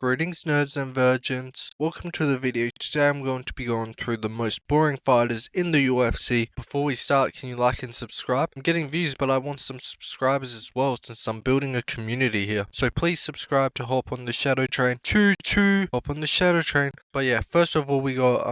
Greetings nerds and virgins, welcome to the video. Today I'm going to be going through the most boring fighters in the UFC. Before we start, can you like and subscribe? I'm getting views but I want some subscribers as well since I'm building a community here. So please subscribe to hop on the shadow train. Choo choo, hop on the shadow train. But yeah, first of all we got,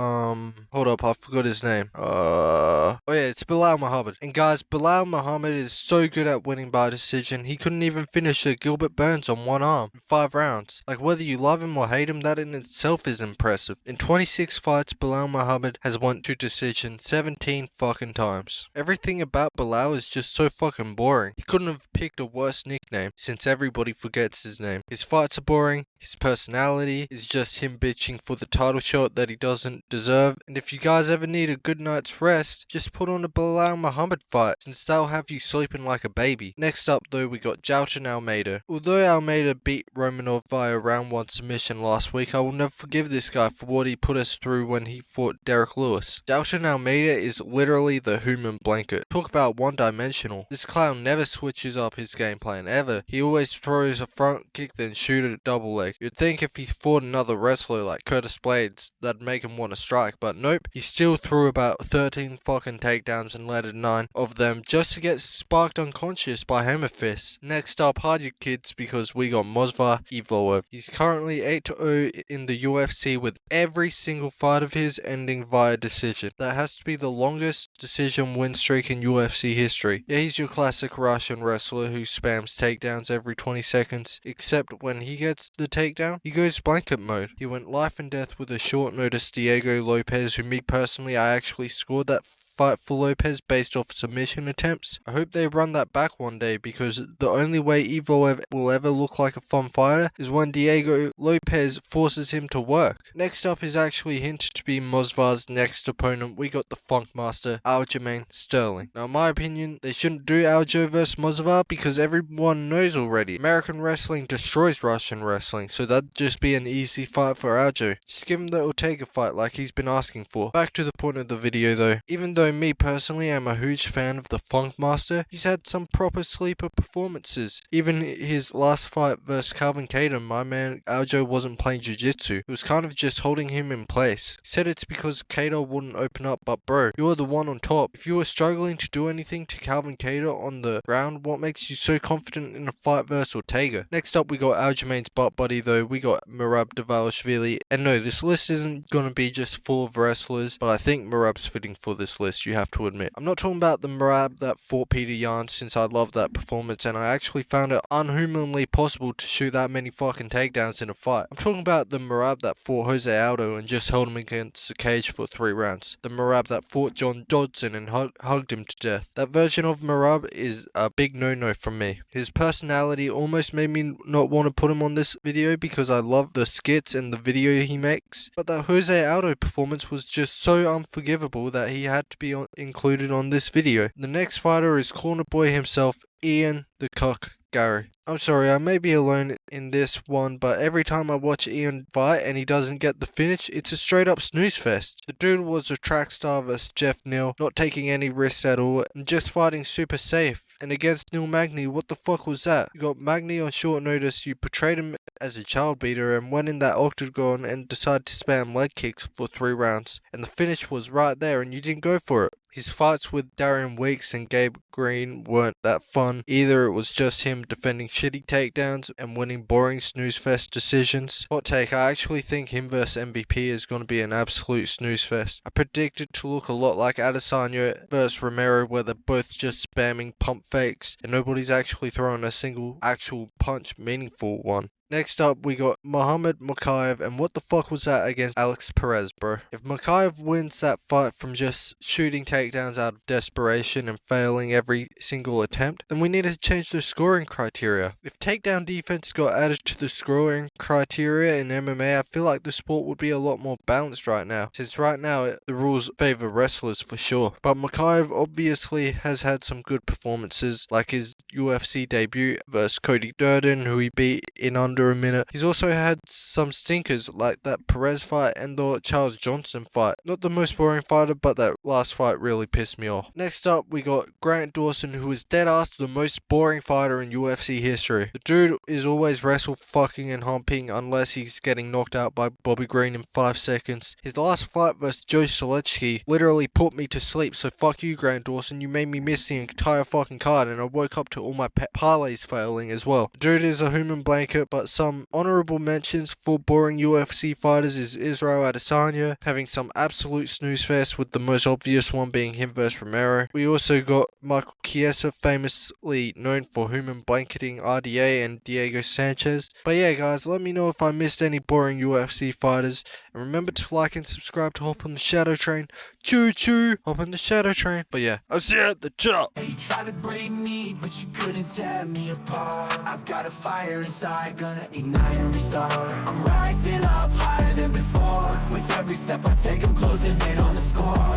hold up, I forgot his name. Oh yeah, it's Belal Muhammad. And guys, Belal Muhammad is so good at winning by decision, he couldn't even finish a Gilbert Burns on one arm in 5 rounds. Like, whether you love him or hate him, that in itself is impressive. In 26 fights, Belal Muhammad has won to decision 17 fucking times. Everything about Belal is just so fucking boring. He couldn't have picked a worse nickname, since everybody forgets his name. His fights are boring, his personality is just him bitching for the title shot that he doesn't deserve, and if you guys ever need a good night's rest, just put on a Belal Muhammad fight, since they'll have you sleeping like a baby. Next up though, we got Jailton Almeida. Although Almeida beat Romanov via round 1 submission last week, I will never forgive this guy for what he put us through when he fought Derek Lewis. Jailton Almeida is literally the human blanket. Talk about one-dimensional. This clown never switches up his game plan, ever. He always throws a front kick then shoot a double leg. You'd think if he fought another wrestler like Curtis Blades, that'd make him want to strike, but nope. He still threw about 13 fucking takedowns and landed 9 of them just to get sparked unconscious by hammer fists. Next up, hide your kids because we got Movsar Evloev. He's currently 8-0 in the UFC with every single fight of his ending via decision. That has to be the longest decision win streak in UFC history. Yeah, he's your classic Russian wrestler who spams takedowns every 20 seconds, except when he gets the takedown, he goes blanket mode. He went life and death with a short notice Diego Lopez, who me personally I actually scored that fight for Lopez based off submission attempts. I hope they run that back one day, because the only way Evloev will ever look like a fun fighter is when Diego Lopez forces him to work. Next up is actually hinted to be Movsar's next opponent. We got the Funk Master Aljamain Sterling. Now in my opinion, they shouldn't do Aljo vs Movsar because everyone knows already. American wrestling destroys Russian wrestling, so that'd just be an easy fight for Aljo. Just give him the Ortega fight like he's been asking for. Back to the point of the video though. Even though me personally am a huge fan of the Funk Master, he's had some proper sleeper performances. Even his last fight versus Calvin Kattar, my man Aljo wasn't playing jiu-jitsu. It was kind of just holding him in place. He said it's because Kattar wouldn't open up, but bro, you're the one on top. If you were struggling to do anything to Calvin Kattar on the ground, what makes you so confident in a fight versus Ortega? Next up we got Aljamain's butt buddy though. We got Merab Dvalishvili. And no, this list isn't gonna be just full of wrestlers, but I think Merab's fitting for this list, you have to admit. I'm not talking about the Merab that fought Peter Yan, since I loved that performance and I actually found it unhumanly possible to shoot that many fucking takedowns in a fight. I'm talking about the Merab that fought Jose Aldo and just held him against the cage for 3 rounds. The Merab that fought John Dawson and hugged him to death. That version of Merab is a big no-no from me. His personality almost made me not want to put him on this video because I love the skits and the video he makes. But that Jose Aldo performance was just so unforgivable that he had to be included on this video. The next fighter is corner boy himself, Ian the Cuck Garry. I'm sorry, I may be alone in this one, but every time I watch Ian fight and he doesn't get the finish, it's a straight up snooze fest. The dude was a track star versus Jeff Neal, not taking any risks at all, and just fighting super safe. And against Neil Magny, what the fuck was that? You got Magny on short notice, you portrayed him as a child beater and went in that octagon and decided to spam leg kicks for 3 rounds. And the finish was right there and you didn't go for it. His fights with Darian Weeks and Gabe Green weren't that fun. Either it was just him defending shitty takedowns and winning boring snooze fest decisions. Hot take, I actually think him vs MVP is going to be an absolute snooze fest. I predict it to look a lot like Adesanya vs Romero, where they're both just spamming pump fakes and nobody's actually throwing a single actual punch, meaningful one. Next up, we got Muhammad Mokaev, and what the fuck was that against Alex Perez, bro? If Mokaev wins that fight from just shooting takedowns out of desperation and failing every single attempt, then we need to change the scoring criteria. If takedown defense got added to the scoring criteria in MMA, I feel like the sport would be a lot more balanced right now, since right now the rules favor wrestlers for sure. But Mokaev obviously has had some good performances, like his UFC debut versus Cody Durden, who he beat in under under a minute. He's also had some stinkers like that Perez fight and the Charles Johnson fight. Not the most boring fighter, but that last fight really pissed me off. Next up, we got Grant Dawson, who is dead ass the most boring fighter in UFC history. The dude is always wrestle fucking and humping unless he's getting knocked out by Bobby Green in 5 seconds. His last fight versus Joe Solechki literally put me to sleep, so fuck you, Grant Dawson. You made me miss the entire fucking card, and I woke up to all my parlays failing as well. The dude is a human blanket, but some honorable mentions for boring UFC fighters is Israel Adesanya, having some absolute snooze fest, with the most obvious one being him versus Romero. We also got Michael Chiesa, famously known for human blanketing RDA and Diego Sanchez. But yeah guys, let me know if I missed any boring UFC fighters, and remember to like and subscribe to hop on the shadow train. Choo choo, hop on the shadow train. But yeah, I'll see you at the top. Hey, you tried to break me, but you couldn't tear me apart. I've got a fire inside, gonna ignite and restart. I'm rising up higher than before. With every step I take, I'm closing in on the score.